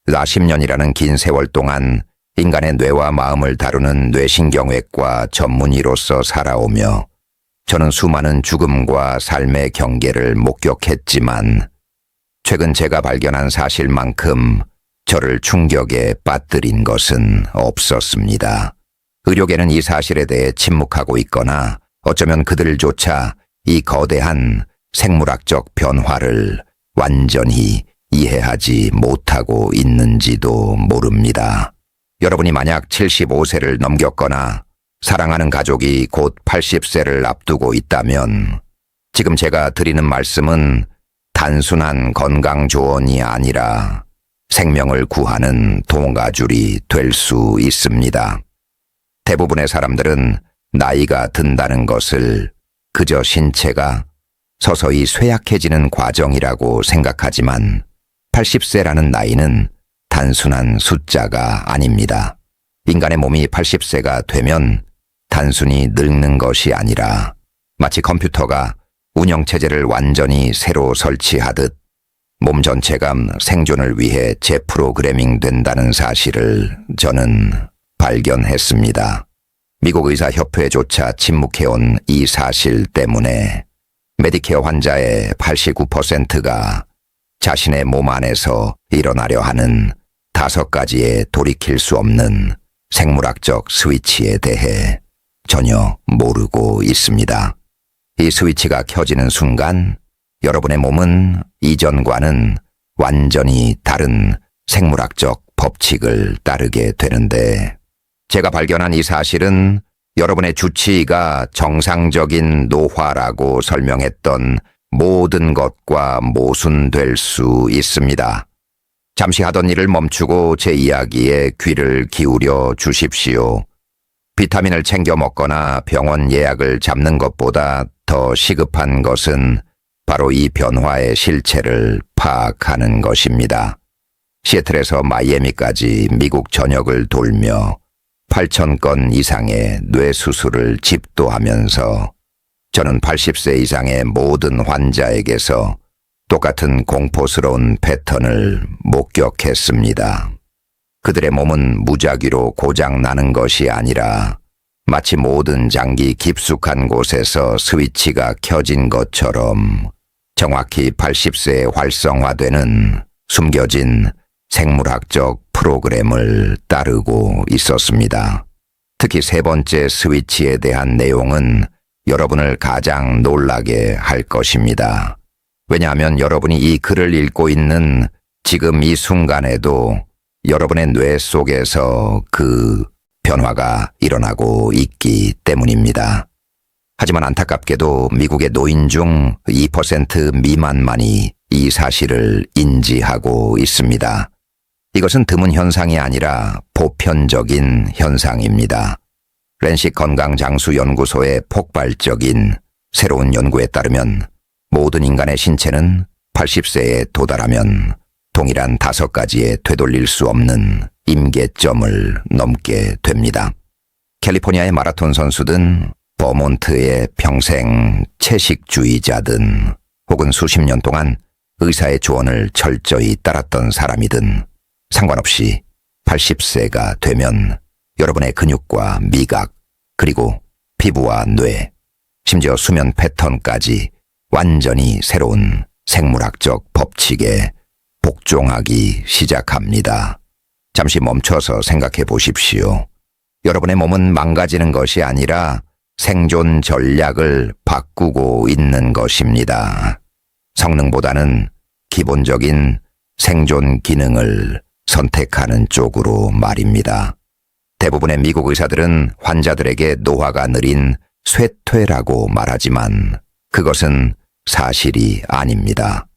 40년이라는 긴 세월 동안 인간의 뇌와 마음을 다루는 뇌신경외과 전문의로서 살아오며 저는 수많은 죽음과 삶의 경계를 목격했지만 최근 제가 발견한 사실만큼 저를 충격에 빠뜨린 것은 없었습니다. 의료계는 이 사실에 대해 침묵하고 있거나 어쩌면 그들조차 이 거대한 생물학적 변화를 완전히 이해하지 못하고 있는지도 모릅니다. 여러분이 만약 75세를 넘겼거나 사랑하는 가족이 곧 80세를 앞두고 있다면 지금 제가 드리는 말씀은 단순한 건강 조언이 아니라 생명을 구하는 동아줄이 될 수 있습니다. 대부분의 사람들은 나이가 든다는 것을 그저 신체가 서서히 쇠약해지는 과정이라고 생각하지만 80세라는 나이는 단순한 숫자가 아닙니다. 인간의 몸이 80세가 되면 단순히 늙는 것이 아니라 마치 컴퓨터가 운영체제를 완전히 새로 설치하듯 몸 전체가 생존을 위해 재프로그래밍 된다는 사실을 저는 발견했습니다. 미국 의사협회조차 침묵해온 이 사실 때문에 메디케어 환자의 89%가 자신의 몸 안에서 일어나려 하는 5가지의 돌이킬 수 없는 생물학적 스위치에 대해 전혀 모르고 있습니다. 이 스위치가 켜지는 순간 여러분의 몸은 이전과는 완전히 다른 생물학적 법칙을 따르게 되는데 제가 발견한 이 사실은 여러분의 주치의가 정상적인 노화라고 설명했던 모든 것과 모순될 수 있습니다. 잠시 하던 일을 멈추고 제 이야기에 귀를 기울여 주십시오. 비타민을 챙겨 먹거나 병원 예약을 잡는 것보다 더 시급한 것은 바로 이 변화의 실체를 파악하는 것입니다. 시애틀에서 마이애미까지 미국 전역을 돌며 8,000건 이상의 뇌수술을 집도하면서 저는 80세 이상의 모든 환자에게서 똑같은 공포스러운 패턴을 목격했습니다. 그들의 몸은 무작위로 고장나는 것이 아니라 마치 모든 장기 깊숙한 곳에서 스위치가 켜진 것처럼 정확히 80세에 활성화되는 숨겨진 생물학적 프로그램을 따르고 있었습니다. 특히 3번째 스위치에 대한 내용은 여러분을 가장 놀라게 할 것입니다. 왜냐하면 여러분이 이 글을 읽고 있는 지금 이 순간에도 여러분의 뇌 속에서 그 변화가 일어나고 있기 때문입니다. 하지만 안타깝게도 미국의 노인 중 2% 미만만이 이 사실을 인지하고 있습니다. 이것은 드문 현상이 아니라 보편적인 현상입니다. 렌식 건강장수연구소의 폭발적인 새로운 연구에 따르면 모든 인간의 신체는 80세에 도달하면 동일한 5가지의 되돌릴 수 없는 임계점을 넘게 됩니다. 캘리포니아의 마라톤 선수든 버몬트의 평생 채식주의자든 혹은 수십 년 동안 의사의 조언을 철저히 따랐던 사람이든 상관없이 80세가 되면 여러분의 근육과 미각, 그리고 피부와 뇌, 심지어 수면 패턴까지 완전히 새로운 생물학적 법칙에 복종하기 시작합니다. 잠시 멈춰서 생각해 보십시오. 여러분의 몸은 망가지는 것이 아니라 생존 전략을 바꾸고 있는 것입니다. 성능보다는 기본적인 생존 기능을 선택하는 쪽으로 말입니다. 대부분의 미국 의사들은 환자들에게 노화가 느린 쇠퇴라고 말하지만 그것은 사실이 아닙니다.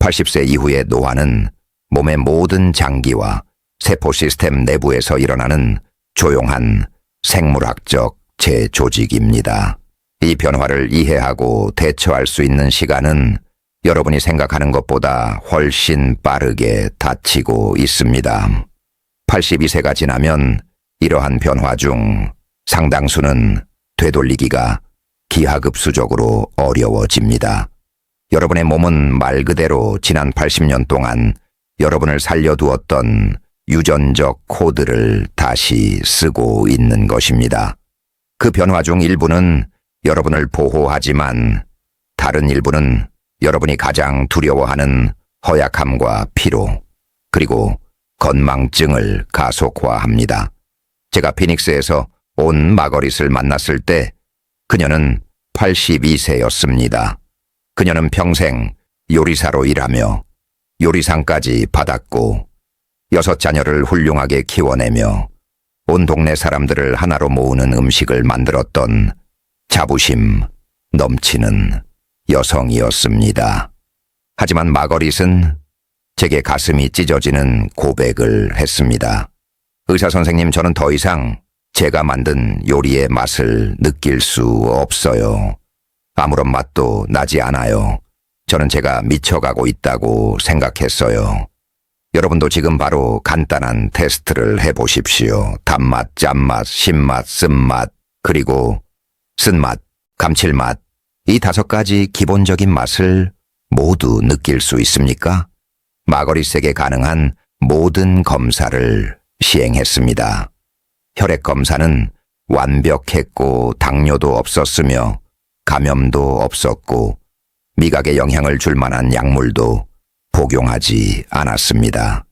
80세 이후의 노화는 몸의 모든 장기와 세포 시스템 내부에서 일어나는 조용한 생물학적 재조직입니다. 이 변화를 이해하고 대처할 수 있는 시간은 여러분이 생각하는 것보다 훨씬 빠르게 닥치고 있습니다. 82세가 지나면 이러한 변화 중 상당수는 되돌리기가 기하급수적으로 어려워집니다. 여러분의 몸은 말 그대로 지난 80년 동안 여러분을 살려두었던 유전적 코드를 다시 쓰고 있는 것입니다. 그 변화 중 일부는 여러분을 보호하지만 다른 일부는 여러분이 가장 두려워하는 허약함과 피로, 그리고 건망증을 가속화합니다. 제가 피닉스에서 온 마거릿을 만났을 때 그녀는 82세였습니다. 그녀는 평생 요리사로 일하며 요리상까지 받았고 6자녀를 훌륭하게 키워내며 온 동네 사람들을 하나로 모으는 음식을 만들었던 자부심 넘치는 여성이었습니다. 하지만 마거릿은 제게 가슴이 찢어지는 고백을 했습니다. 의사선생님, 저는 더 이상 제가 만든 요리의 맛을 느낄 수 없어요. 아무런 맛도 나지 않아요. 저는 제가 미쳐가고 있다고 생각했어요. 여러분도 지금 바로 간단한 테스트를 해보십시오. 단맛, 짠맛, 신맛, 쓴맛, 그리고 쓴맛, 감칠맛. 이 5가지 기본적인 맛을 모두 느낄 수 있습니까? 마거릿에게 가능한 모든 검사를 시행했습니다. 혈액 검사는 완벽했고 당뇨도 없었으며 감염도 없었고 미각에 영향을 줄 만한 약물도 복용하지 않았습니다.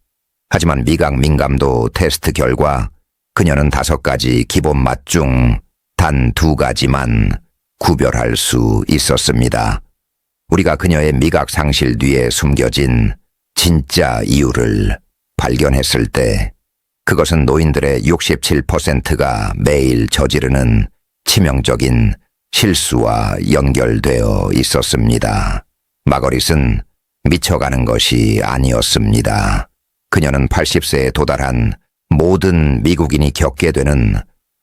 하지만 미각 민감도 테스트 결과 그녀는 5가지 기본 맛 중 단 2가지만 구별할 수 있었습니다. 우리가 그녀의 미각 상실 뒤에 숨겨진 진짜 이유를 발견했을 때 그것은 노인들의 67%가 매일 저지르는 치명적인 실수와 연결되어 있었습니다. 마거릿은 미쳐가는 것이 아니었습니다. 그녀는 80세에 도달한 모든 미국인이 겪게 되는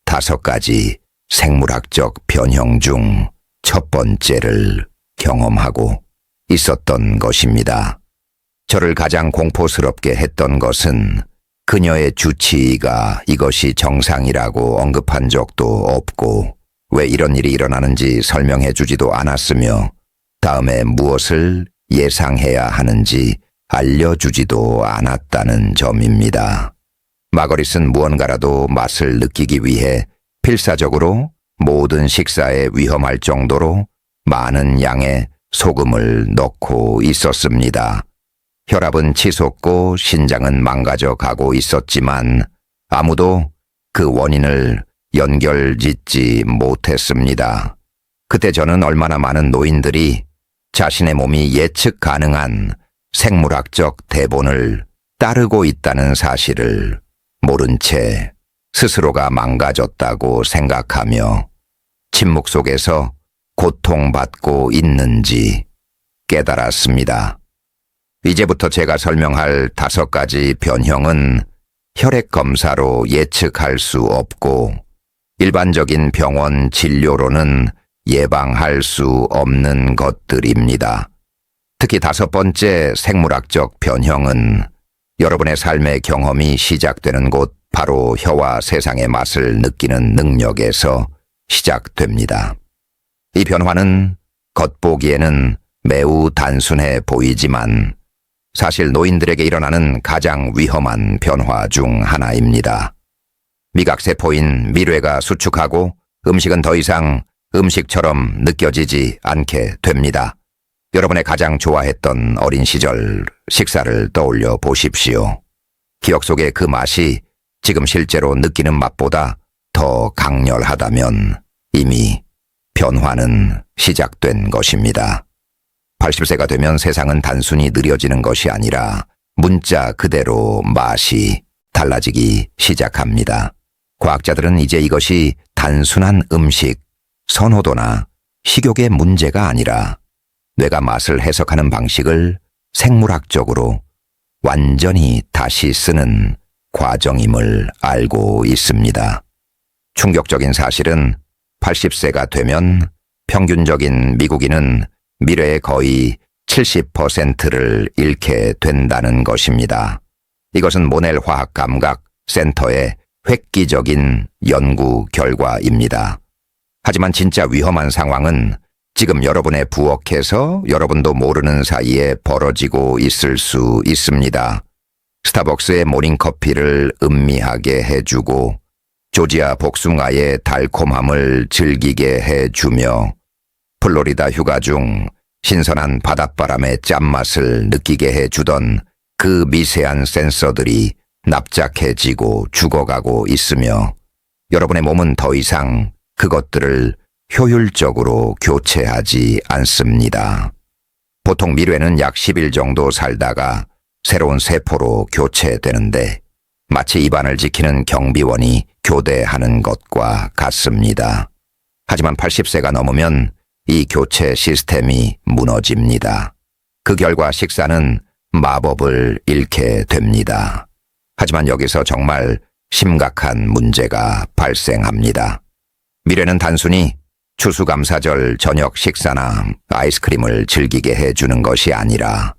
5가지 생물학적 변형 중 첫 번째를 경험하고 있었던 것입니다. 저를 가장 공포스럽게 했던 것은 그녀의 주치의가 이것이 정상이라고 언급한 적도 없고 왜 이런 일이 일어나는지 설명해 주지도 않았으며 다음에 무엇을 예상해야 하는지 알려주지도 않았다는 점입니다. 마거릿은 무언가라도 맛을 느끼기 위해 필사적으로 모든 식사에 위험할 정도로 많은 양의 소금을 넣고 있었습니다. 혈압은 치솟고 신장은 망가져 가고 있었지만 아무도 그 원인을 연결짓지 못했습니다. 그때 저는 얼마나 많은 노인들이 자신의 몸이 예측 가능한 생물학적 대본을 따르고 있다는 사실을 모른 채 스스로가 망가졌다고 생각하며 침묵 속에서 고통받고 있는지 깨달았습니다. 이제부터 제가 설명할 5가지 변형은 혈액 검사로 예측할 수 없고 일반적인 병원 진료로는 예방할 수 없는 것들입니다. 특히 5번째 생물학적 변형은 여러분의 삶의 경험이 시작되는 곳 바로 혀와 세상의 맛을 느끼는 능력에서 시작됩니다. 이 변화는 겉보기에는 매우 단순해 보이지만 사실 노인들에게 일어나는 가장 위험한 변화 중 하나입니다. 미각세포인 미뢰가 수축하고 음식은 더 이상 음식처럼 느껴지지 않게 됩니다. 여러분의 가장 좋아했던 어린 시절 식사를 떠올려 보십시오. 기억 속의 그 맛이 지금 실제로 느끼는 맛보다 더 강렬하다면 이미 변화는 시작된 것입니다. 80세가 되면 세상은 단순히 느려지는 것이 아니라 문자 그대로 맛이 달라지기 시작합니다. 과학자들은 이제 이것이 단순한 음식, 선호도나 식욕의 문제가 아니라 뇌가 맛을 해석하는 방식을 생물학적으로 완전히 다시 쓰는 과정임을 알고 있습니다. 충격적인 사실은 80세가 되면 평균적인 미국인은 미래의 거의 70%를 잃게 된다는 것입니다. 이것은 모넬 화학감각 센터의 획기적인 연구 결과입니다. 하지만 진짜 위험한 상황은 지금 여러분의 부엌에서 여러분도 모르는 사이에 벌어지고 있을 수 있습니다. 스타벅스의 모닝커피를 음미하게 해주고 조지아 복숭아의 달콤함을 즐기게 해주며 플로리다 휴가 중 신선한 바닷바람의 짠맛을 느끼게 해주던 그 미세한 센서들이 납작해지고 죽어가고 있으며 여러분의 몸은 더 이상 그것들을 효율적으로 교체하지 않습니다. 보통 미뢰는 약 10일 정도 살다가 새로운 세포로 교체되는데 마치 입안을 지키는 경비원이 교대하는 것과 같습니다. 하지만 80세가 넘으면 이 교체 시스템이 무너집니다. 그 결과 식사는 마법을 잃게 됩니다. 하지만 여기서 정말 심각한 문제가 발생합니다. 미래는 단순히 추수감사절 저녁 식사나 아이스크림을 즐기게 해주는 것이 아니라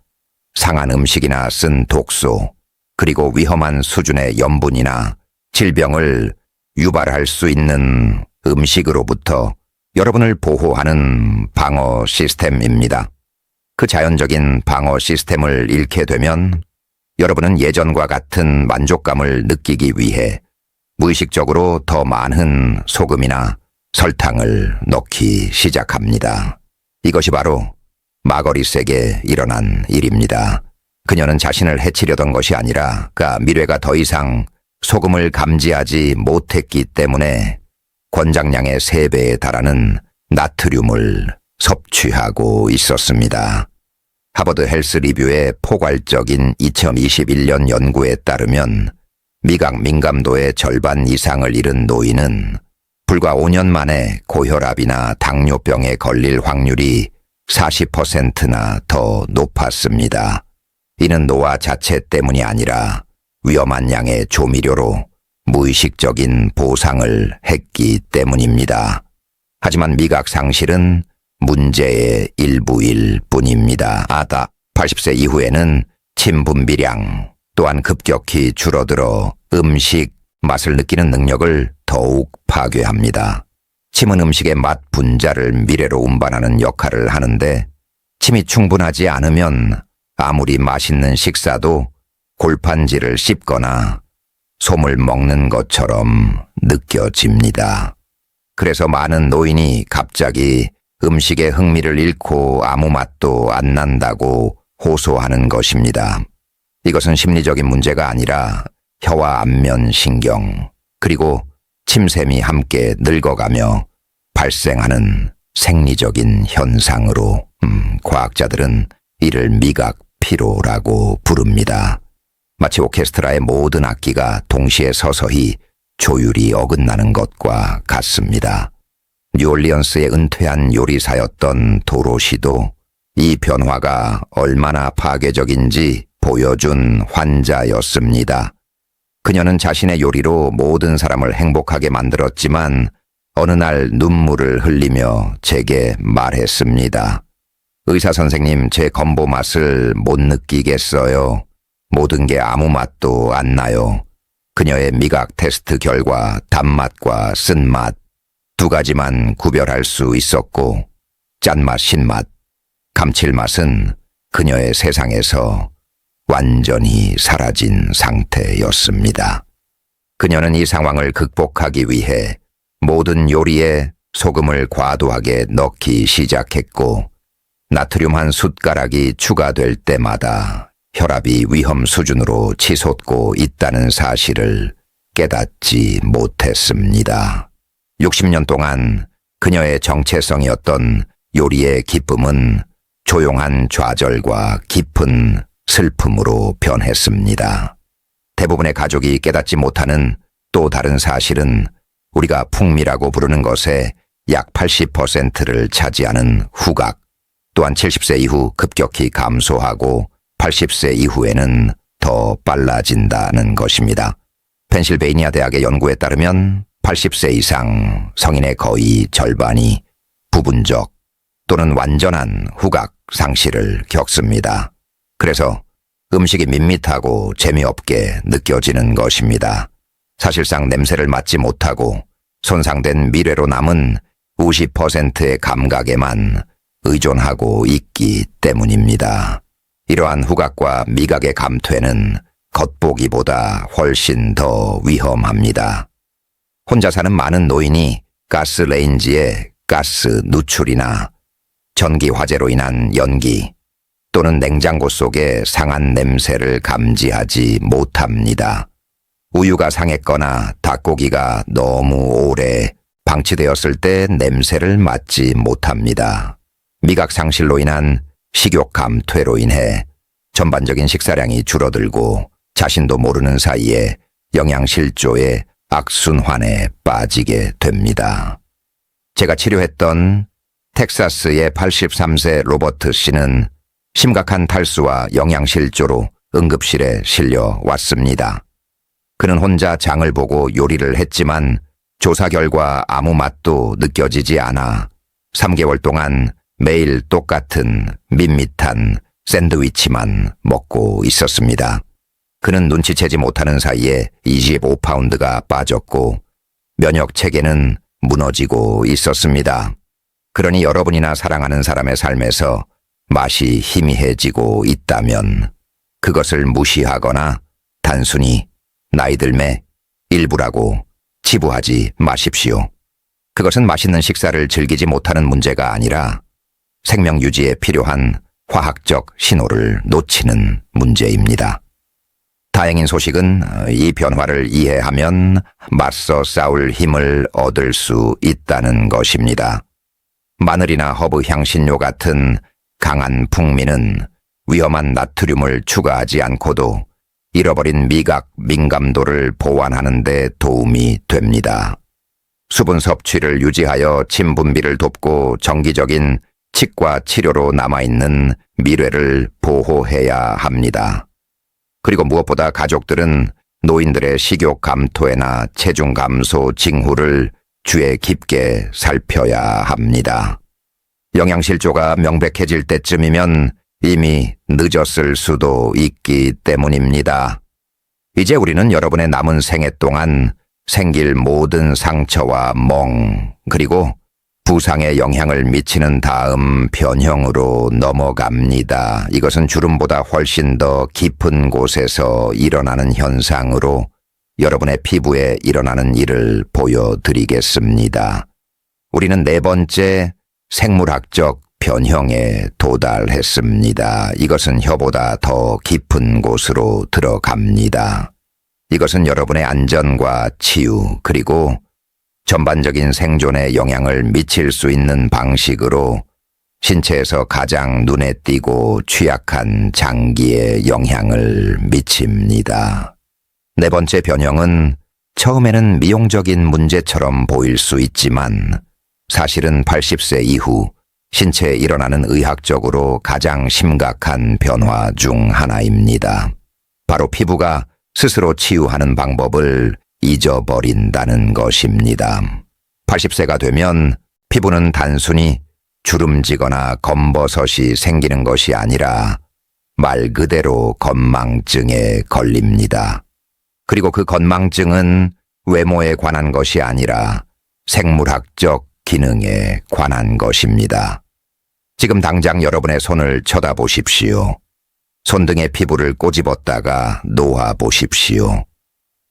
상한 음식이나 쓴 독소, 그리고 위험한 수준의 염분이나 질병을 유발할 수 있는 음식으로부터 여러분을 보호하는 방어 시스템입니다. 그 자연적인 방어 시스템을 잃게 되면 여러분은 예전과 같은 만족감을 느끼기 위해 무의식적으로 더 많은 소금이나 설탕을 넣기 시작합니다. 이것이 바로 마거리색에 일어난 일입니다. 그녀는 자신을 해치려던 것이 아니라 그가 미뢰가 더 이상 소금을 감지하지 못했기 때문에 권장량의 3배에 달하는 나트륨을 섭취하고 있었습니다. 하버드 헬스 리뷰의 포괄적인 2021년 연구에 따르면 미각 민감도의 절반 이상을 잃은 노인은 불과 5년 만에 고혈압이나 당뇨병에 걸릴 확률이 40%나 더 높았습니다. 이는 노화 자체 때문이 아니라 위험한 양의 조미료로 무의식적인 보상을 했기 때문입니다. 하지만 미각 상실은 문제의 일부일 뿐입니다. 80세 이후에는 침 분비량 또한 급격히 줄어들어 음식 맛을 느끼는 능력을 더욱 파괴합니다. 침은 음식의 맛 분자를 미뢰로 운반하는 역할을 하는데 침이 충분하지 않으면 아무리 맛있는 식사도 골판지를 씹거나 솜을 먹는 것처럼 느껴집니다. 그래서 많은 노인이 갑자기 음식의 흥미를 잃고 아무 맛도 안 난다고 호소하는 것입니다. 이것은 심리적인 문제가 아니라 혀와 안면 신경, 그리고 침샘이 함께 늙어가며 발생하는 생리적인 현상으로 과학자들은 이를 미각 피로라고 부릅니다. 마치 오케스트라의 모든 악기가 동시에 서서히 조율이 어긋나는 것과 같습니다. 뉴올리언스의 은퇴한 요리사였던 도로시도 이 변화가 얼마나 파괴적인지 보여준 환자였습니다. 그녀는 자신의 요리로 모든 사람을 행복하게 만들었지만 어느 날 눈물을 흘리며 제게 말했습니다. 의사 선생님, 제 건보 맛을 못 느끼겠어요. 모든 게 아무 맛도 안 나요. 그녀의 미각 테스트 결과 단맛과 쓴맛 2가지만 구별할 수 있었고 짠맛, 신맛, 감칠맛은 그녀의 세상에서 완전히 사라진 상태였습니다. 그녀는 이 상황을 극복하기 위해 모든 요리에 소금을 과도하게 넣기 시작했고 나트륨 한 숟가락이 추가될 때마다 혈압이 위험 수준으로 치솟고 있다는 사실을 깨닫지 못했습니다. 60년 동안 그녀의 정체성이었던 요리의 기쁨은 조용한 좌절과 깊은 슬픔으로 변했습니다. 대부분의 가족이 깨닫지 못하는 또 다른 사실은 우리가 풍미라고 부르는 것의 약 80%를 차지하는 후각, 또한 70세 이후 급격히 감소하고 80세 이후에는 더 빨라진다는 것입니다. 펜실베이니아 대학의 연구에 따르면 80세 이상 성인의 거의 절반이 부분적 또는 완전한 후각 상실을 겪습니다. 그래서 음식이 밋밋하고 재미없게 느껴지는 것입니다. 사실상 냄새를 맡지 못하고 손상된 미뢰로 남은 50%의 감각에만 의존하고 있기 때문입니다. 이러한 후각과 미각의 감퇴는 겉보기보다 훨씬 더 위험합니다. 혼자 사는 많은 노인이 가스 레인지에 가스 누출이나 전기 화재로 인한 연기 또는 냉장고 속의 상한 냄새를 감지하지 못합니다. 우유가 상했거나 닭고기가 너무 오래 방치되었을 때 냄새를 맡지 못합니다. 미각 상실로 인한 식욕 감퇴로 인해 전반적인 식사량이 줄어들고 자신도 모르는 사이에 영양실조의 악순환에 빠지게 됩니다. 제가 치료했던 텍사스의 83세 로버트 씨는 심각한 탈수와 영양실조로 응급실에 실려 왔습니다. 그는 혼자 장을 보고 요리를 했지만 조사 결과 아무 맛도 느껴지지 않아 3개월 동안 매일 똑같은 밋밋한 샌드위치만 먹고 있었습니다. 그는 눈치채지 못하는 사이에 25파운드가 빠졌고 면역 체계는 무너지고 있었습니다. 그러니 여러분이나 사랑하는 사람의 삶에서 맛이 희미해지고 있다면 그것을 무시하거나 단순히 나이 들매 일부라고 치부하지 마십시오. 그것은 맛있는 식사를 즐기지 못하는 문제가 아니라 생명 유지에 필요한 화학적 신호를 놓치는 문제입니다. 다행인 소식은 이 변화를 이해하면 맞서 싸울 힘을 얻을 수 있다는 것입니다. 마늘이나 허브 향신료 같은 강한 풍미는 위험한 나트륨을 추가하지 않고도 잃어버린 미각 민감도를 보완하는 데 도움이 됩니다. 수분 섭취를 유지하여 침 분비를 돕고 정기적인 치과 치료로 남아있는 미래를 보호해야 합니다. 그리고 무엇보다 가족들은 노인들의 식욕 감퇴나 체중 감소 징후를 주의 깊게 살펴야 합니다. 영양실조가 명백해질 때쯤이면 이미 늦었을 수도 있기 때문입니다. 이제 우리는 여러분의 남은 생애 동안 생길 모든 상처와 멍, 그리고 부상에 영향을 미치는 다음 변형으로 넘어갑니다. 이것은 주름보다 훨씬 더 깊은 곳에서 일어나는 현상으로 여러분의 피부에 일어나는 일을 보여드리겠습니다. 우리는 4번째 생물학적 변형에 도달했습니다. 이것은 혀보다 더 깊은 곳으로 들어갑니다. 이것은 여러분의 안전과 치유 그리고 전반적인 생존에 영향을 미칠 수 있는 방식으로 신체에서 가장 눈에 띄고 취약한 장기에 영향을 미칩니다. 4번째 변형은 처음에는 미용적인 문제처럼 보일 수 있지만 사실은 80세 이후 신체에 일어나는 의학적으로 가장 심각한 변화 중 하나입니다. 바로 피부가 스스로 치유하는 방법을 잊어버린다는 것입니다. 80세가 되면 피부는 단순히 주름지거나 검버섯이 생기는 것이 아니라 말 그대로 건망증에 걸립니다. 그리고 그 건망증은 외모에 관한 것이 아니라 생물학적 기능에 관한 것입니다. 지금 당장 여러분의 손을 쳐다보십시오. 손등의 피부를 꼬집었다가 놓아보십시오.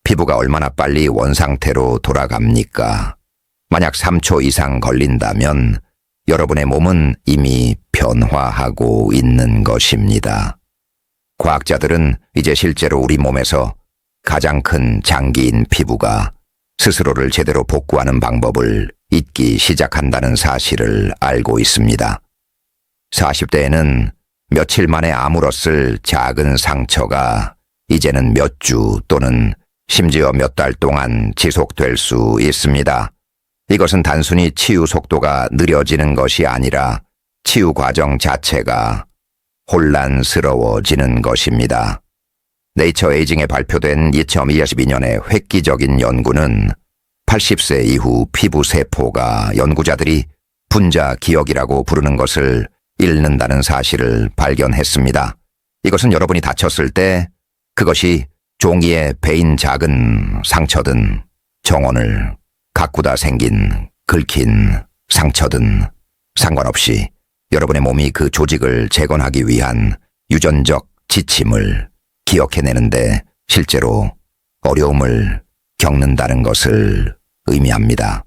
피부가 얼마나 빨리 원상태로 돌아갑니까? 만약 3초 이상 걸린다면 여러분의 몸은 이미 변화하고 있는 것입니다. 과학자들은 이제 실제로 우리 몸에서 가장 큰 장기인 피부가 스스로를 제대로 복구하는 방법을 잊기 시작한다는 사실을 알고 있습니다. 40대에는 며칠 만에 아물었을 작은 상처가 이제는 몇 주 또는 심지어 몇 달 동안 지속될 수 있습니다. 이것은 단순히 치유 속도가 느려지는 것이 아니라 치유 과정 자체가 혼란스러워지는 것입니다. 네이처 에이징에 발표된 2022년의 획기적인 연구는 80세 이후 피부 세포가 연구자들이 분자 기억이라고 부르는 것을 잃는다는 사실을 발견했습니다. 이것은 여러분이 다쳤을 때 그것이 종이에 베인 작은 상처든 정원을 가꾸다 생긴 긁힌 상처든 상관없이 여러분의 몸이 그 조직을 재건하기 위한 유전적 지침을 기억해내는데 실제로 어려움을 겪는다는 것을 의미합니다.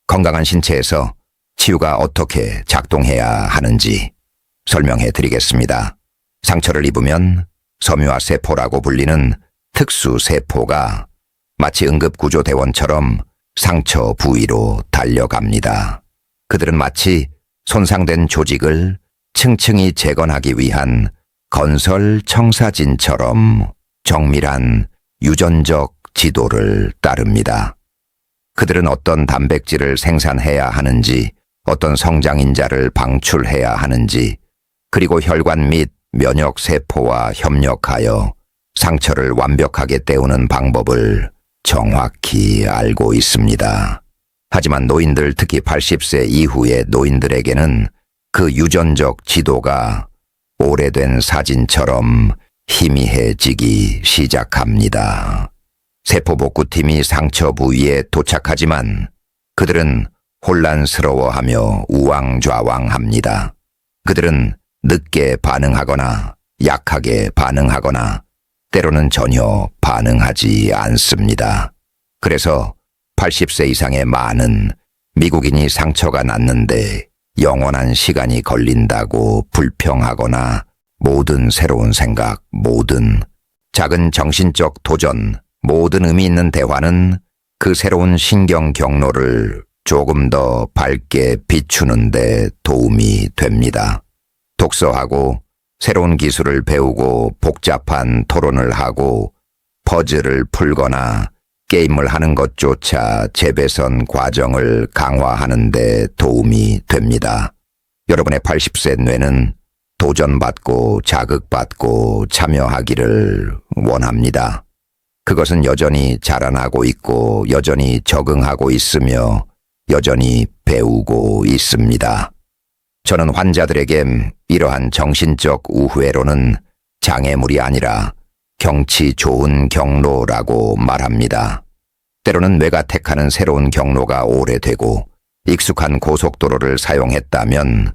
건강한 신체에서 치유가 어떻게 작동해야 하는지 설명해 드리겠습니다. 상처를 입으면 섬유화 세포라고 불리는 특수 세포가 마치 응급구조대원처럼 상처 부위로 달려갑니다. 그들은 마치 손상된 조직을 층층이 재건하기 위한 건설 청사진처럼 정밀한 유전적 지도를 따릅니다. 그들은 어떤 단백질을 생산해야 하는지, 어떤 성장인자를 방출해야 하는지, 그리고 혈관 및 면역세포와 협력하여 상처를 완벽하게 때우는 방법을 정확히 알고 있습니다. 하지만 노인들, 특히 80세 이후의 노인들에게는 그 유전적 지도가 오래된 사진처럼 희미해지기 시작합니다. 세포복구팀이 상처 부위에 도착하지만 그들은 혼란스러워하며 우왕좌왕합니다. 그들은 늦게 반응하거나 약하게 반응하거나 때로는 전혀 반응하지 않습니다. 그래서 80세 이상의 많은 미국인이 상처가 났는데 영원한 시간이 걸린다고 불평하거나 모든 새로운 생각, 모든 작은 정신적 도전, 모든 의미 있는 대화는 그 새로운 신경 경로를 조금 더 밝게 비추는 데 도움이 됩니다. 독서하고 새로운 기술을 배우고 복잡한 토론을 하고 퍼즐을 풀거나 게임을 하는 것조차 재배선 과정을 강화하는 데 도움이 됩니다. 여러분의 80세 뇌는 도전받고 자극받고 참여하기를 원합니다. 그것은 여전히 자라나고 있고 여전히 적응하고 있으며 여전히 배우고 있습니다. 저는 환자들에게 이러한 정신적 우회로는 장애물이 아니라 경치 좋은 경로라고 말합니다. 때로는 뇌가 택하는 새로운 경로가 오래되고 익숙한 고속도로를 사용했다면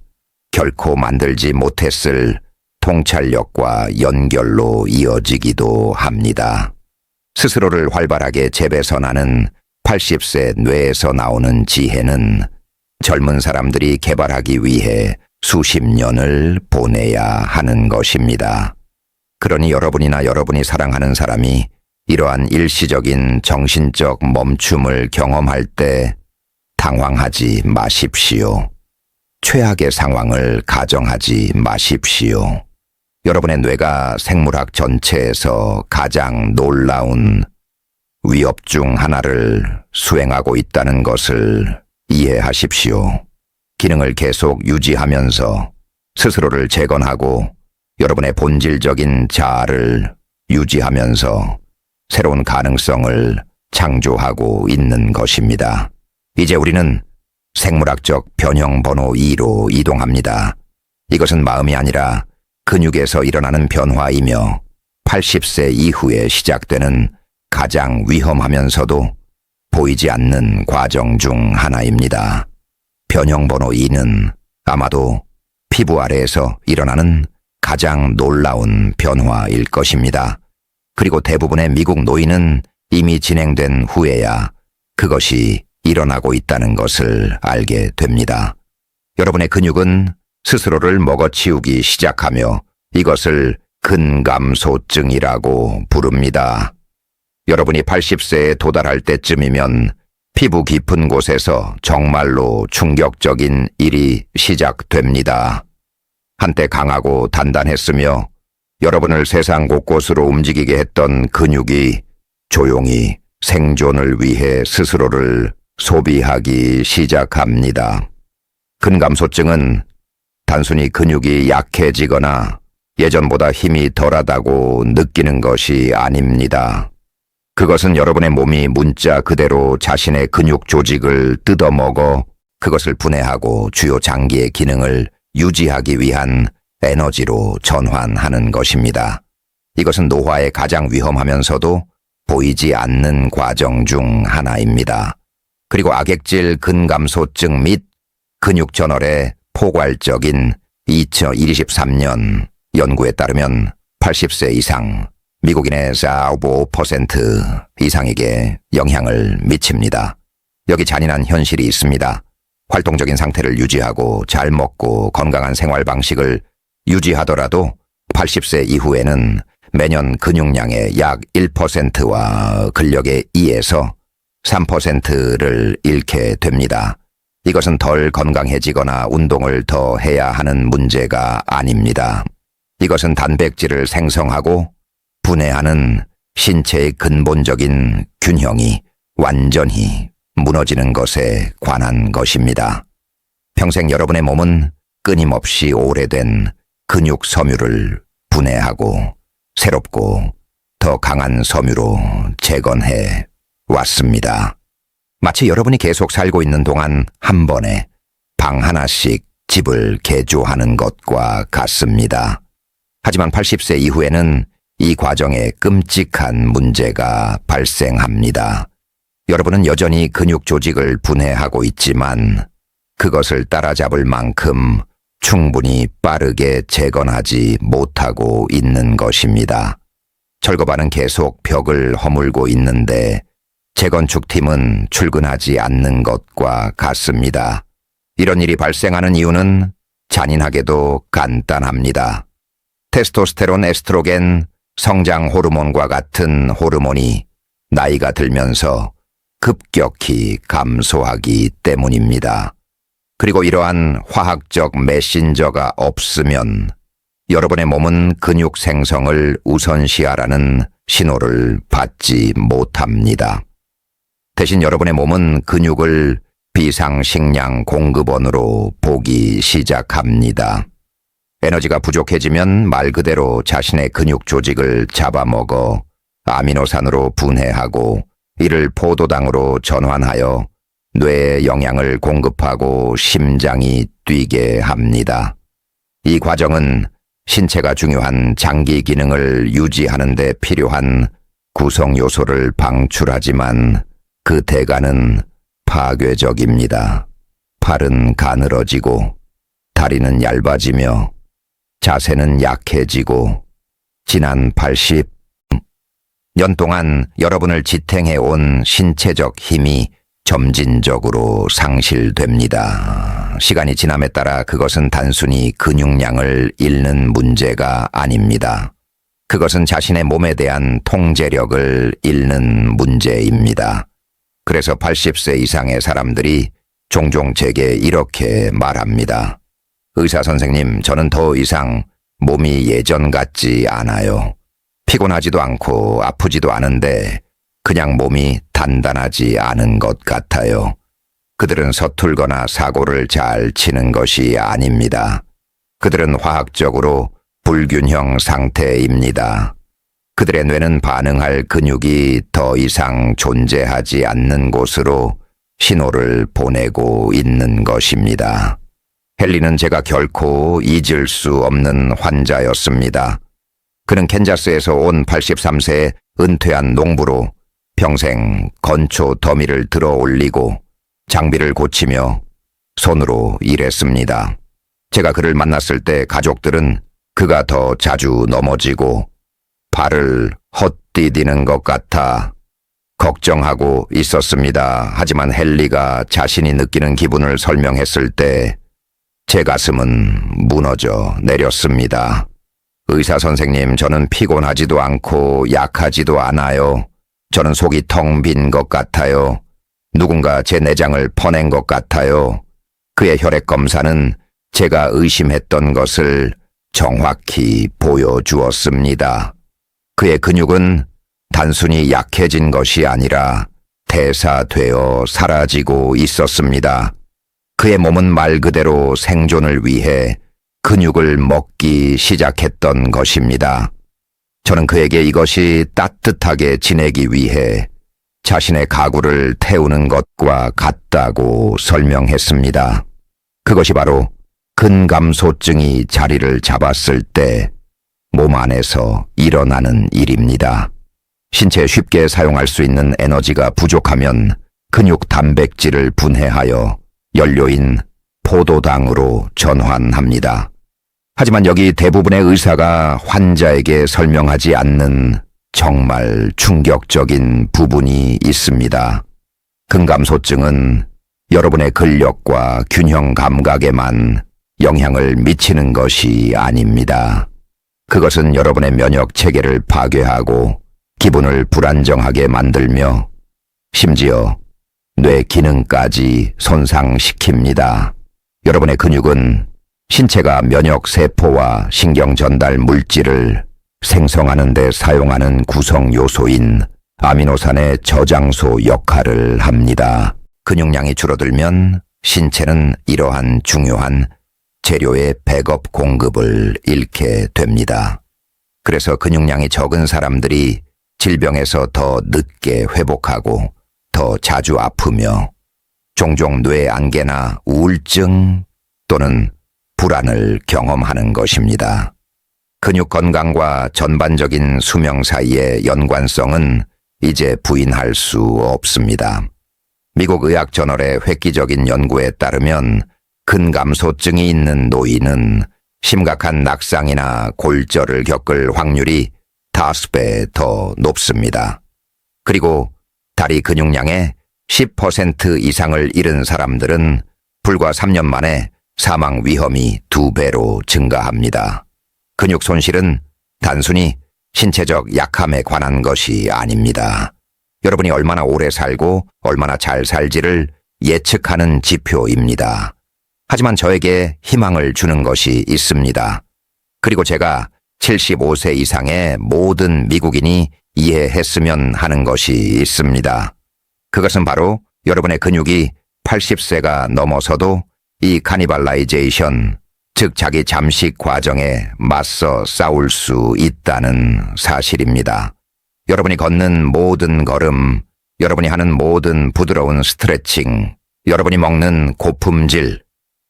결코 만들지 못했을 통찰력과 연결로 이어지기도 합니다. 스스로를 활발하게 재배선하는 80세 뇌에서 나오는 지혜는 젊은 사람들이 개발하기 위해 수십 년을 보내야 하는 것입니다. 그러니 여러분이나 여러분이 사랑하는 사람이 이러한 일시적인 정신적 멈춤을 경험할 때 당황하지 마십시오. 최악의 상황을 가정하지 마십시오. 여러분의 뇌가 생물학 전체에서 가장 놀라운 위협 중 하나를 수행하고 있다는 것을 이해하십시오. 기능을 계속 유지하면서 스스로를 재건하고 여러분의 본질적인 자아를 유지하면서 새로운 가능성을 창조하고 있는 것입니다. 이제 우리는 생물학적 변형 번호 2로 이동합니다. 이것은 마음이 아니라 근육에서 일어나는 변화이며 80세 이후에 시작되는 가장 위험하면서도 보이지 않는 과정 중 하나입니다. 변형 번호 2는 아마도 피부 아래에서 일어나는 가장 놀라운 변화일 것입니다. 그리고 대부분의 미국 노인은 이미 진행된 후에야 그것이 일어나고 있다는 것을 알게 됩니다. 여러분의 근육은 스스로를 먹어치우기 시작하며 이것을 근감소증이라고 부릅니다. 여러분이 80세에 도달할 때쯤이면 피부 깊은 곳에서 정말로 충격적인 일이 시작됩니다. 한때 강하고 단단했으며 여러분을 세상 곳곳으로 움직이게 했던 근육이 조용히 생존을 위해 스스로를 소비하기 시작합니다. 근감소증은 단순히 근육이 약해지거나 예전보다 힘이 덜하다고 느끼는 것이 아닙니다. 그것은 여러분의 몸이 문자 그대로 자신의 근육 조직을 뜯어먹어 그것을 분해하고 주요 장기의 기능을 유지하기 위한 에너지로 전환하는 것입니다. 이것은 노화에 가장 위험하면서도 보이지 않는 과정 중 하나입니다. 그리고 악액질 근감소증 및 근육전월의 포괄적인 2023년 연구에 따르면 80세 이상 미국인의 45% 이상에게 영향을 미칩니다. 여기 잔인한 현실이 있습니다. 활동적인 상태를 유지하고 잘 먹고 건강한 생활 방식을 유지하더라도 80세 이후에는 매년 근육량의 약 1%와 근력의 2에서 3%를 잃게 됩니다. 이것은 덜 건강해지거나 운동을 더 해야 하는 문제가 아닙니다. 이것은 단백질을 생성하고 분해하는 신체의 근본적인 균형이 완전히 무너지는 것에 관한 것입니다. 평생 여러분의 몸은 끊임없이 오래된 근육 섬유를 분해하고 새롭고 더 강한 섬유로 재건해 왔습니다. 마치 여러분이 계속 살고 있는 동안 한 번에 방 하나씩 집을 개조하는 것과 같습니다. 하지만 80세 이후에는 이 과정에 끔찍한 문제가 발생합니다. 여러분은 여전히 근육 조직을 분해하고 있지만 그것을 따라잡을 만큼 충분히 빠르게 재건하지 못하고 있는 것입니다. 철거반은 계속 벽을 허물고 있는데 재건축팀은 출근하지 않는 것과 같습니다. 이런 일이 발생하는 이유는 잔인하게도 간단합니다. 테스토스테론, 에스트로겐, 성장 호르몬과 같은 호르몬이 나이가 들면서 급격히 감소하기 때문입니다. 그리고 이러한 화학적 메신저가 없으면 여러분의 몸은 근육 생성을 우선시하라는 신호를 받지 못합니다. 대신 여러분의 몸은 근육을 비상식량 공급원으로 보기 시작합니다. 에너지가 부족해지면 말 그대로 자신의 근육 조직을 잡아먹어 아미노산으로 분해하고 이를 포도당으로 전환하여 뇌에 영양을 공급하고 심장이 뛰게 합니다. 이 과정은 신체가 중요한 장기 기능을 유지하는 데 필요한 구성 요소를 방출하지만 그 대가는 파괴적입니다. 팔은 가늘어지고 다리는 얇아지며 자세는 약해지고 지난 80년 동안 여러분을 지탱해온 신체적 힘이 점진적으로 상실됩니다. 시간이 지남에 따라 그것은 단순히 근육량을 잃는 문제가 아닙니다. 그것은 자신의 몸에 대한 통제력을 잃는 문제입니다. 그래서 80세 이상의 사람들이 종종 제게 이렇게 말합니다. 의사 선생님, 저는 더 이상 몸이 예전 같지 않아요. 피곤하지도 않고 아프지도 않은데 그냥 몸이 단단하지 않은 것 같아요. 그들은 서툴거나 사고를 잘 치는 것이 아닙니다. 그들은 화학적으로 불균형 상태입니다. 그들의 뇌는 반응할 근육이 더 이상 존재하지 않는 곳으로 신호를 보내고 있는 것입니다. 헨리는 제가 결코 잊을 수 없는 환자였습니다. 그는 캔자스에서 온 83세의 은퇴한 농부로 평생 건초 더미를 들어 올리고 장비를 고치며 손으로 일했습니다. 제가 그를 만났을 때 가족들은 그가 더 자주 넘어지고 발을 헛디디는 것 같아 걱정하고 있었습니다. 하지만 헨리가 자신이 느끼는 기분을 설명했을 때 제 가슴은 무너져 내렸습니다. 의사 선생님, 저는 피곤하지도 않고 약하지도 않아요. 저는 속이 텅 빈 것 같아요. 누군가 제 내장을 퍼낸 것 같아요. 그의 혈액 검사는 제가 의심했던 것을 정확히 보여주었습니다. 그의 근육은 단순히 약해진 것이 아니라 대사되어 사라지고 있었습니다. 그의 몸은 말 그대로 생존을 위해 근육을 먹기 시작했던 것입니다. 저는 그에게 이것이 따뜻하게 지내기 위해 자신의 가구를 태우는 것과 같다고 설명했습니다. 그것이 바로 근감소증이 자리를 잡았을 때 몸 안에서 일어나는 일입니다. 신체에 쉽게 사용할 수 있는 에너지가 부족하면 근육 단백질을 분해하여 연료인 포도당으로 전환합니다. 하지만 여기 대부분의 의사가 환자에게 설명하지 않는 정말 충격적인 부분이 있습니다. 근감소증은 여러분의 근력과 균형 감각에만 영향을 미치는 것이 아닙니다. 그것은 여러분의 면역 체계를 파괴하고 기분을 불안정하게 만들며 심지어 뇌 기능까지 손상시킵니다. 여러분의 근육은 신체가 면역 세포와 신경 전달 물질을 생성하는 데 사용하는 구성 요소인 아미노산의 저장소 역할을 합니다. 근육량이 줄어들면 신체는 이러한 중요한 재료의 백업 공급을 잃게 됩니다. 그래서 근육량이 적은 사람들이 질병에서 더 늦게 회복하고 더 자주 아프며 종종 뇌안개나 우울증 또는 불안을 경험하는 것입니다. 근육 건강과 전반적인 수명 사이의 연관성은 이제 부인할 수 없습니다. 미국 의학저널의 획기적인 연구에 따르면 근감소증이 있는 노인은 심각한 낙상이나 골절을 겪을 확률이 5배 더 높습니다. 그리고 다리 근육량의 10% 이상을 잃은 사람들은 불과 3년 만에 사망 위험이 2배로 증가합니다. 근육 손실은 단순히 신체적 약함에 관한 것이 아닙니다. 여러분이 얼마나 오래 살고 얼마나 잘 살지를 예측하는 지표입니다. 하지만 저에게 희망을 주는 것이 있습니다. 그리고 제가 75세 이상의 모든 미국인이 이해했으면 하는 것이 있습니다. 그것은 바로 여러분의 근육이 80세가 넘어서도 이 카니발라이제이션, 즉 자기 잠식 과정에 맞서 싸울 수 있다는 사실입니다. 여러분이 걷는 모든 걸음, 여러분이 하는 모든 부드러운 스트레칭, 여러분이 먹는 고품질,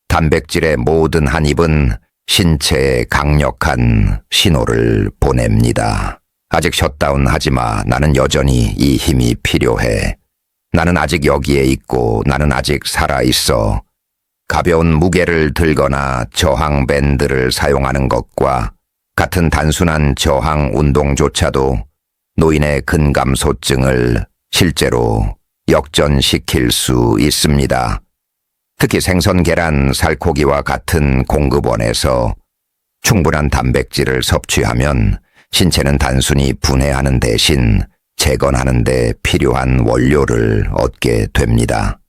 단백질의 모든 한 입은 신체에 강력한 신호를 보냅니다. 아직 셧다운 하지 마. 나는 여전히 이 힘이 필요해. 나는 아직 여기에 있고 나는 아직 살아있어. 가벼운 무게를 들거나 저항 밴드를 사용하는 것과 같은 단순한 저항 운동조차도 노인의 근감소증을 실제로 역전시킬 수 있습니다. 특히 생선, 계란, 살코기와 같은 공급원에서 충분한 단백질을 섭취하면 신체는 단순히 분해하는 대신 재건하는 데 필요한 원료를 얻게 됩니다.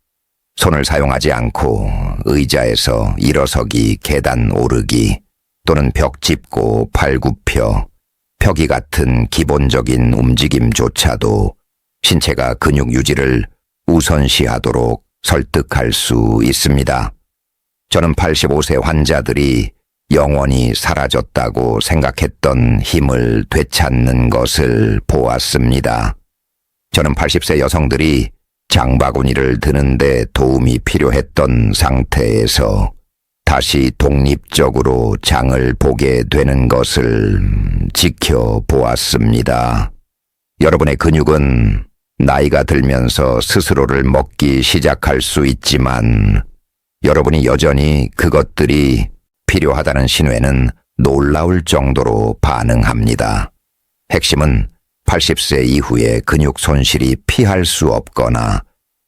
손을 사용하지 않고 의자에서 일어서기, 계단 오르기 또는 벽 짚고 팔 굽혀 펴기 같은 기본적인 움직임조차도 신체가 근육 유지를 우선시하도록 설득할 수 있습니다. 저는 85세 환자들이 영원히 사라졌다고 생각했던 힘을 되찾는 것을 보았습니다. 저는 80세 여성들이 장바구니를 드는데 도움이 필요했던 상태에서 다시 독립적으로 장을 보게 되는 것을 지켜보았습니다. 여러분의 근육은 나이가 들면서 스스로를 먹기 시작할 수 있지만 여러분이 여전히 그것들이 필요하다는 신호에는 놀라울 정도로 반응합니다. 핵심은 80세 이후에 근육 손실이 피할 수 없거나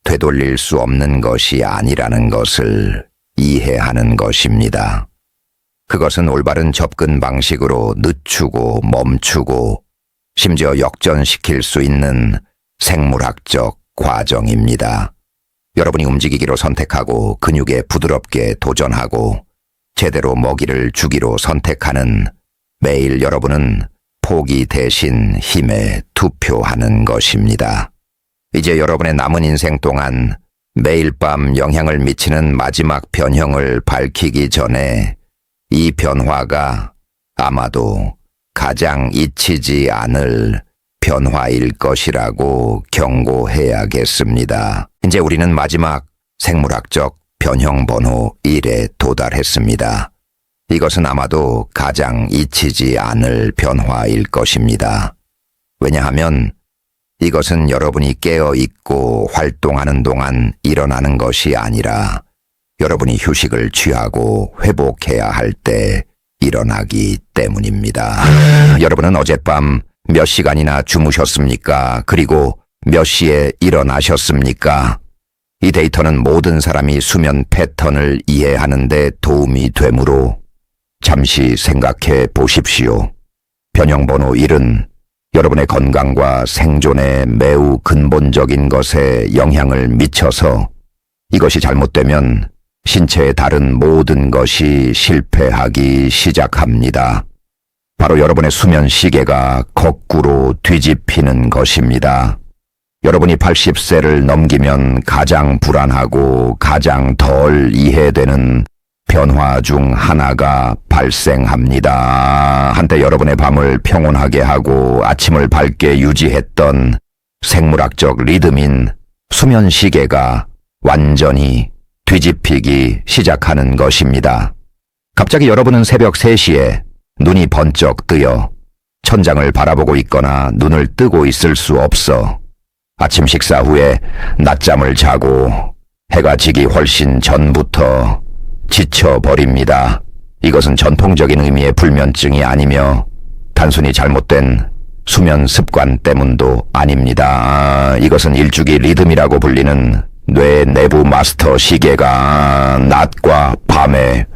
되돌릴 수 없는 것이 아니라는 것을 이해하는 것입니다. 그것은 올바른 접근 방식으로 늦추고 멈추고 심지어 역전시킬 수 있는 생물학적 과정입니다. 여러분이 움직이기로 선택하고 근육에 부드럽게 도전하고 제대로 먹이를 주기로 선택하는 매일 여러분은 포기 대신 힘에 투표하는 것입니다. 이제 여러분의 남은 인생 동안 매일 밤 영향을 미치는 마지막 변형을 밝히기 전에 이 변화가 아마도 가장 잊히지 않을 변화일 것이라고 경고해야겠습니다. 이제 우리는 마지막 생물학적 변형 번호 1에 도달했습니다. 이것은 아마도 가장 잊히지 않을 변화일 것입니다. 왜냐하면 이것은 여러분이 깨어있고 활동하는 동안 일어나는 것이 아니라 여러분이 휴식을 취하고 회복해야 할 때 일어나기 때문입니다. 여러분은 어젯밤 몇 시간이나 주무셨습니까? 그리고 몇 시에 일어나셨습니까? 이 데이터는 모든 사람이 수면 패턴을 이해하는 데 도움이 되므로 잠시 생각해 보십시오. 변형번호 1은 여러분의 건강과 생존에 매우 근본적인 것에 영향을 미쳐서 이것이 잘못되면 신체의 다른 모든 것이 실패하기 시작합니다. 바로 여러분의 수면 시계가 거꾸로 뒤집히는 것입니다. 여러분이 80세를 넘기면 가장 불안하고 가장 덜 이해되는 변화 중 하나가 발생합니다. 한때 여러분의 밤을 평온하게 하고 아침을 밝게 유지했던 생물학적 리듬인 수면 시계가 완전히 뒤집히기 시작하는 것입니다. 갑자기 여러분은 새벽 3시에 눈이 번쩍 뜨여 천장을 바라보고 있거나 눈을 뜨고 있을 수 없어 아침 식사 후에 낮잠을 자고 해가 지기 훨씬 전부터 지쳐버립니다. 이것은 전통적인 의미의 불면증이 아니며 단순히 잘못된 수면 습관 때문도 아닙니다. 이것은 일주기 리듬이라고 불리는 뇌의 내부 마스터 시계가 낮과 밤의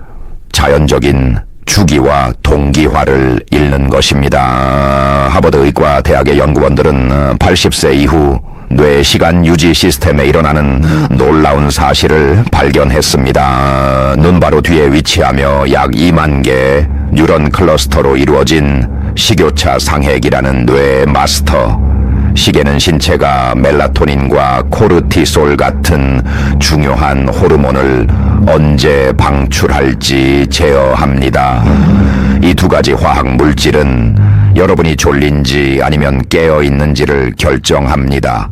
자연적인 주기와 동기화를 잃는 것입니다. 하버드 의과대학의 연구원들은 80세 이후 뇌 시간 유지 시스템에 일어나는 놀라운 사실을 발견했습니다. 눈 바로 뒤에 위치하며 약 2만 개 뉴런 클러스터로 이루어진 식교차 상핵이라는 뇌의 마스터 시계는 신체가 멜라토닌과 코르티솔 같은 중요한 호르몬을 언제 방출할지 제어합니다. 이 두 가지 화학 물질은 여러분이 졸린지 아니면 깨어 있는지를 결정합니다.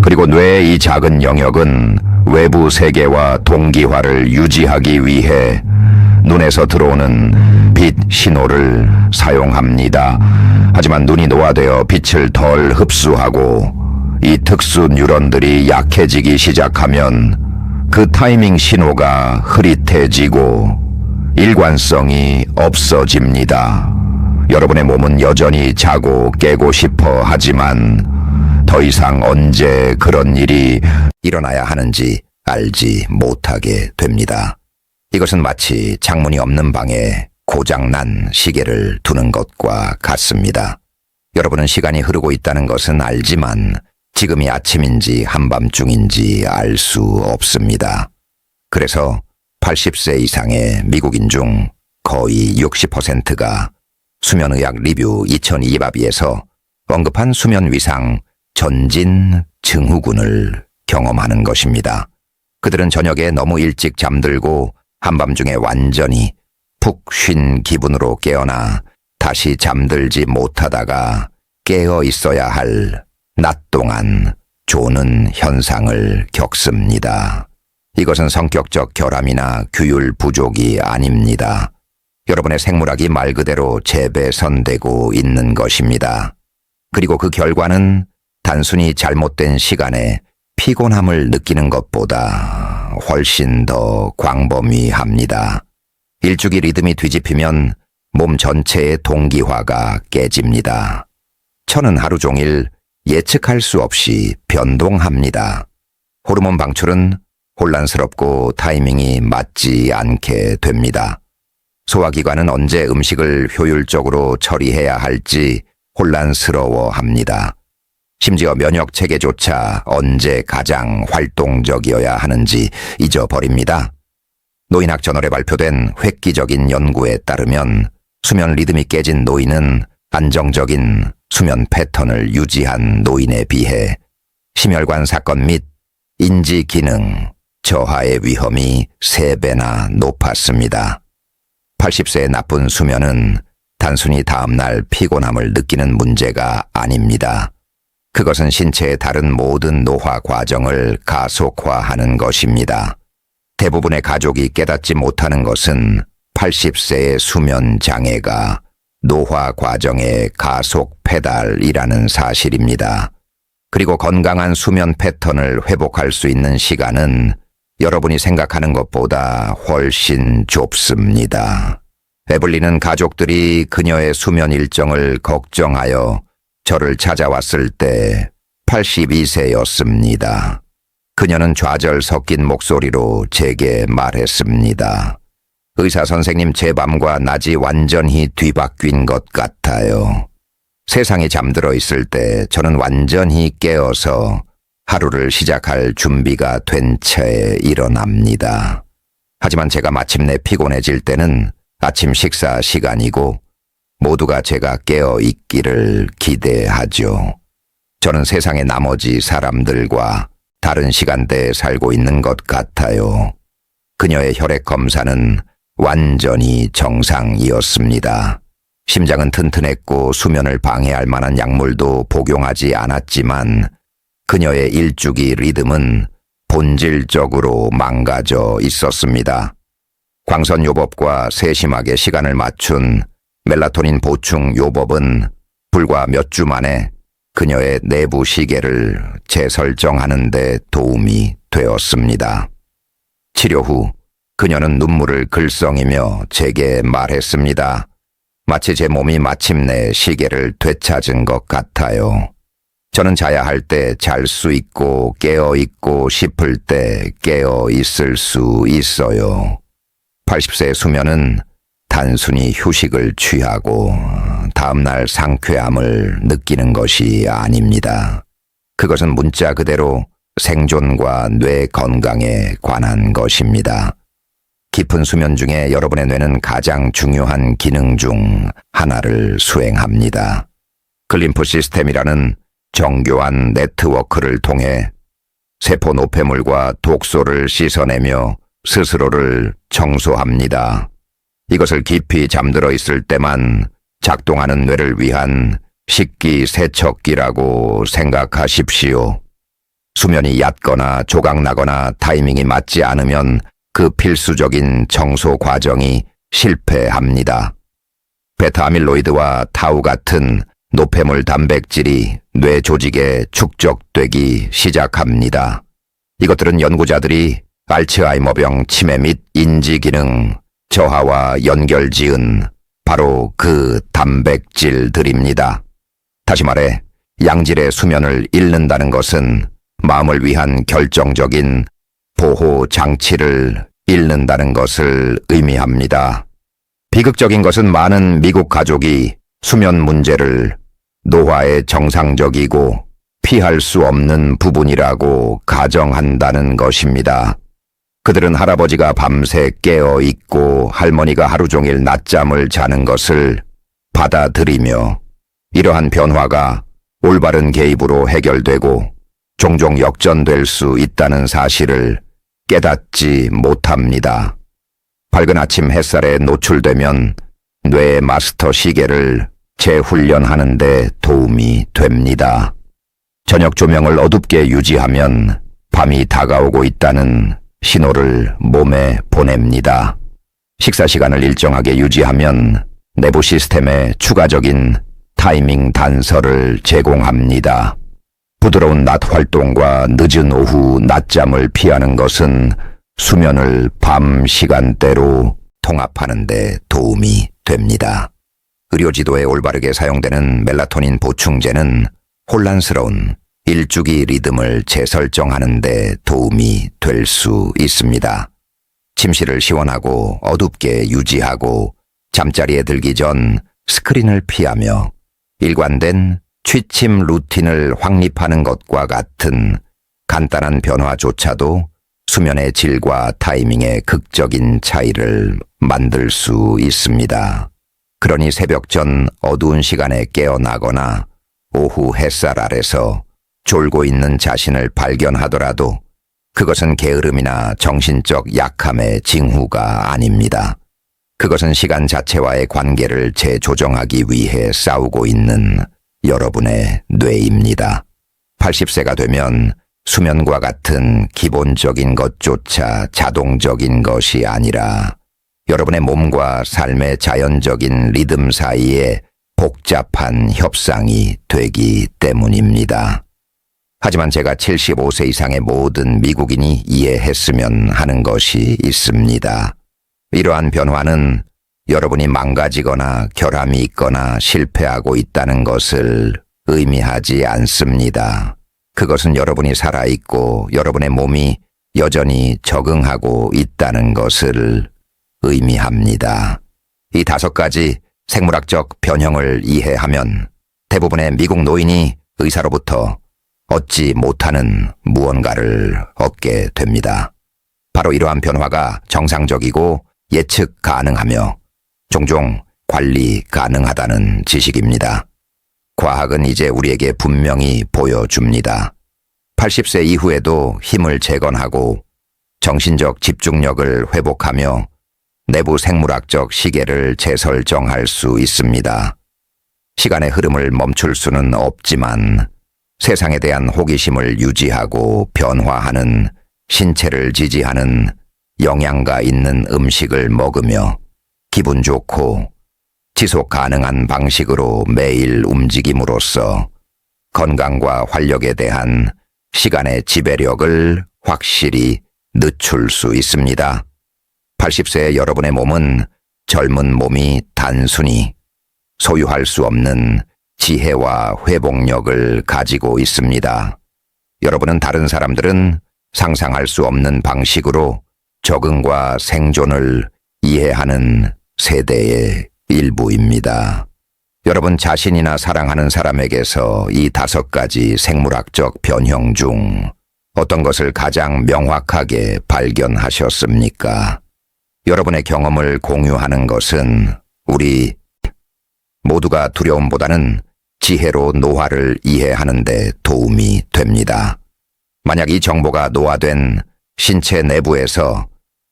그리고 뇌의 이 작은 영역은 외부 세계와 동기화를 유지하기 위해 눈에서 들어오는 빛 신호를 사용합니다. 하지만 눈이 노화되어 빛을 덜 흡수하고 이 특수 뉴런들이 약해지기 시작하면 그 타이밍 신호가 흐릿해지고 일관성이 없어집니다. 여러분의 몸은 여전히 자고 깨고 싶어 하지만 더 이상 언제 그런 일이 일어나야 하는지 알지 못하게 됩니다. 이것은 마치 창문이 없는 방에 고장난 시계를 두는 것과 같습니다. 여러분은 시간이 흐르고 있다는 것은 알지만 지금이 아침인지 한밤중인지 알 수 없습니다. 그래서 80세 이상의 미국인 중 거의 60%가 수면의학 리뷰 2022에서 언급한 수면 위상 전진 증후군을 경험하는 것입니다. 그들은 저녁에 너무 일찍 잠들고 한밤중에 완전히 푹 쉰 기분으로 깨어나 다시 잠들지 못하다가 깨어 있어야 할 낮 동안 조는 현상을 겪습니다. 이것은 성격적 결함이나 규율 부족이 아닙니다. 여러분의 생물학이 말 그대로 재배선되고 있는 것입니다. 그리고 그 결과는 단순히 잘못된 시간에 피곤함을 느끼는 것보다 훨씬 더 광범위합니다. 일주기 리듬이 뒤집히면 몸 전체의 동기화가 깨집니다. 천은 하루 종일 예측할 수 없이 변동합니다. 호르몬 방출은 혼란스럽고 타이밍이 맞지 않게 됩니다. 소화기관은 언제 음식을 효율적으로 처리해야 할지 혼란스러워합니다. 심지어 면역 체계조차 언제 가장 활동적이어야 하는지 잊어버립니다. 노인학 저널에 발표된 획기적인 연구에 따르면 수면 리듬이 깨진 노인은 안정적인 수면 패턴을 유지한 노인에 비해 심혈관 사건 및 인지 기능 저하의 위험이 3배나 높았습니다. 80세의 나쁜 수면은 단순히 다음날 피곤함을 느끼는 문제가 아닙니다. 그것은 신체의 다른 모든 노화 과정을 가속화하는 것입니다. 대부분의 가족이 깨닫지 못하는 것은 80세의 수면 장애가 노화 과정의 가속 페달이라는 사실입니다. 그리고 건강한 수면 패턴을 회복할 수 있는 시간은 여러분이 생각하는 것보다 훨씬 좁습니다. 에블린은 가족들이 그녀의 수면 일정을 걱정하여 저를 찾아왔을 때 82세였습니다. 그녀는 좌절 섞인 목소리로 제게 말했습니다. 의사 선생님, 제 밤과 낮이 완전히 뒤바뀐 것 같아요. 세상이 잠들어 있을 때 저는 완전히 깨어서 하루를 시작할 준비가 된 채 일어납니다. 하지만 제가 마침내 피곤해질 때는 아침 식사 시간이고 모두가 제가 깨어 있기를 기대하죠. 저는 세상의 나머지 사람들과 다른 시간대에 살고 있는 것 같아요. 그녀의 혈액 검사는 완전히 정상이었습니다. 심장은 튼튼했고 수면을 방해할 만한 약물도 복용하지 않았지만 그녀의 일주기 리듬은 본질적으로 망가져 있었습니다. 광선 요법과 세심하게 시간을 맞춘 멜라토닌 보충 요법은 불과 몇 주 만에 그녀의 내부 시계를 재설정하는 데 도움이 되었습니다. 치료 후 그녀는 눈물을 글썽이며 제게 말했습니다. 마치 제 몸이 마침내 시계를 되찾은 것 같아요. 저는 자야 할 때 잘 수 있고 깨어 있고 싶을 때 깨어 있을 수 있어요. 80세의 수면은 단순히 휴식을 취하고 다음날 상쾌함을 느끼는 것이 아닙니다. 그것은 문자 그대로 생존과 뇌 건강에 관한 것입니다. 깊은 수면 중에 여러분의 뇌는 가장 중요한 기능 중 하나를 수행합니다. 글림프 시스템이라는 정교한 네트워크를 통해 세포 노폐물과 독소를 씻어내며 스스로를 청소합니다. 이것을 깊이 잠들어 있을 때만 작동하는 뇌를 위한 식기세척기라고 생각하십시오. 수면이 얕거나 조각나거나 타이밍이 맞지 않으면 그 필수적인 청소 과정이 실패합니다. 베타아밀로이드와 타우 같은 노폐물 단백질이 뇌 조직에 축적되기 시작합니다. 이것들은 연구자들이 알츠하이머병 치매 및 인지기능 저하와 연결지은 바로 그 단백질들입니다. 다시 말해 양질의 수면을 잃는다는 것은 마음을 위한 결정적인 보호 장치를 잃는다는 것을 의미합니다. 비극적인 것은 많은 미국 가족이 수면 문제를 노화의 정상적이고 피할 수 없는 부분이라고 가정한다는 것입니다. 그들은 할아버지가 밤새 깨어 있고 할머니가 하루 종일 낮잠을 자는 것을 받아들이며 이러한 변화가 올바른 개입으로 해결되고 종종 역전될 수 있다는 사실을 깨닫지 못합니다. 밝은 아침 햇살에 노출되면 뇌의 마스터 시계를 재훈련하는 데 도움이 됩니다. 저녁 조명을 어둡게 유지하면 밤이 다가오고 있다는 신호를 몸에 보냅니다. 식사 시간을 일정하게 유지하면 내부 시스템에 추가적인 타이밍 단서를 제공합니다. 부드러운 낮 활동과 늦은 오후 낮잠을 피하는 것은 수면을 밤 시간대로 통합하는 데 도움이 됩니다. 의료지도에 올바르게 사용되는 멜라토닌 보충제는 혼란스러운 일주기 리듬을 재설정하는 데 도움이 될 수 있습니다. 침실을 시원하고 어둡게 유지하고 잠자리에 들기 전 스크린을 피하며 일관된 취침 루틴을 확립하는 것과 같은 간단한 변화조차도 수면의 질과 타이밍에 극적인 차이를 만들 수 있습니다. 그러니 새벽 전 어두운 시간에 깨어나거나 오후 햇살 아래서 졸고 있는 자신을 발견하더라도 그것은 게으름이나 정신적 약함의 징후가 아닙니다. 그것은 시간 자체와의 관계를 재조정하기 위해 싸우고 있는 여러분의 뇌입니다. 80세가 되면 수면과 같은 기본적인 것조차 자동적인 것이 아니라 여러분의 몸과 삶의 자연적인 리듬 사이에 복잡한 협상이 되기 때문입니다. 하지만 제가 75세 이상의 모든 미국인이 이해했으면 하는 것이 있습니다. 이러한 변화는 여러분이 망가지거나 결함이 있거나 실패하고 있다는 것을 의미하지 않습니다. 그것은 여러분이 살아있고 여러분의 몸이 여전히 적응하고 있다는 것을 의미합니다. 이 5가지 생물학적 변형을 이해하면 대부분의 미국 노인이 의사로부터 얻지 못하는 무언가를 얻게 됩니다. 바로 이러한 변화가 정상적이고 예측 가능하며 종종 관리 가능하다는 지식입니다. 과학은 이제 우리에게 분명히 보여줍니다. 80세 이후에도 힘을 재건하고 정신적 집중력을 회복하며 내부 생물학적 시계를 재설정할 수 있습니다. 시간의 흐름을 멈출 수는 없지만 세상에 대한 호기심을 유지하고 변화하는 신체를 지지하는 영양가 있는 음식을 먹으며 기분 좋고 지속 가능한 방식으로 매일 움직임으로써 건강과 활력에 대한 시간의 지배력을 확실히 늦출 수 있습니다. 80세의 여러분의 몸은 젊은 몸이 단순히 소유할 수 없는 지혜와 회복력을 가지고 있습니다. 여러분은 다른 사람들은 상상할 수 없는 방식으로 적응과 생존을 이해하는 세대의 일부입니다. 여러분 자신이나 사랑하는 사람에게서 이 5가지 생물학적 변형 중 어떤 것을 가장 명확하게 발견하셨습니까? 여러분의 경험을 공유하는 것은 우리 모두가 두려움보다는 지혜로 노화를 이해하는 데 도움이 됩니다. 만약 이 정보가 노화된 신체 내부에서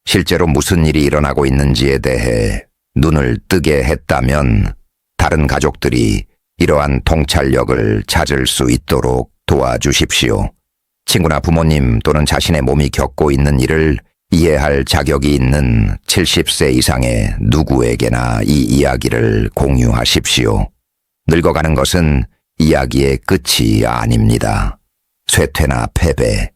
실제로 무슨 일이 일어나고 있는지에 대해 눈을 뜨게 했다면 다른 가족들이 이러한 통찰력을 찾을 수 있도록 도와주십시오. 친구나 부모님 또는 자신의 몸이 겪고 있는 일을 이해할 자격이 있는 70세 이상의 누구에게나 이 이야기를 공유하십시오. 늙어가는 것은 이야기의 끝이 아닙니다. 쇠퇴나 패배,